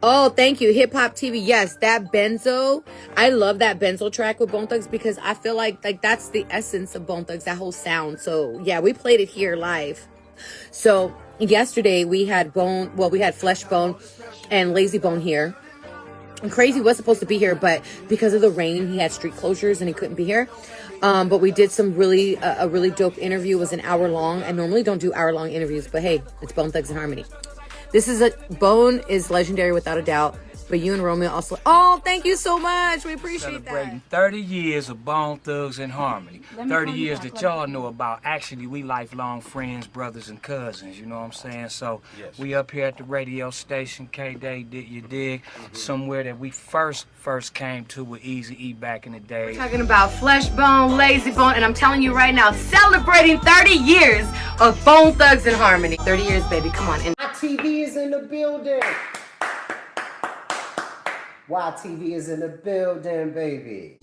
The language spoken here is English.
Oh, thank you. Hip Hop TV. Yes, that Benzo. I love that Benzo track with Bone Thugs because I feel like that's the essence of Bone Thugs, that whole sound. So yeah, we played it here live. So yesterday we had we had Flesh Bone and Layzie Bone here. And Crazy was supposed to be here, but because of the rain, he had street closures and he couldn't be here. But we did some a really dope interview. It was an hour long. I normally don't do hour long interviews, but hey, it's Bone Thugs and Harmony. Bone is legendary without a doubt, but you and Romeo also. Oh, thank you so much. We appreciate Celebrating that. 30 years of Bone Thugs and Harmony. 30 years that y'all know about. Actually, we lifelong friends, brothers, and cousins. You know what I'm saying? So we up here at the radio station, Kday, did you dig? Somewhere that we first came to with Easy E back in the day. We're talking about Flesh Bone, Layzie Bone, and I'm telling you right now, celebrating 30 years of Bone Thugs and Harmony. 30 years, baby. Come on. TV is in the building. YTV is in the building, baby.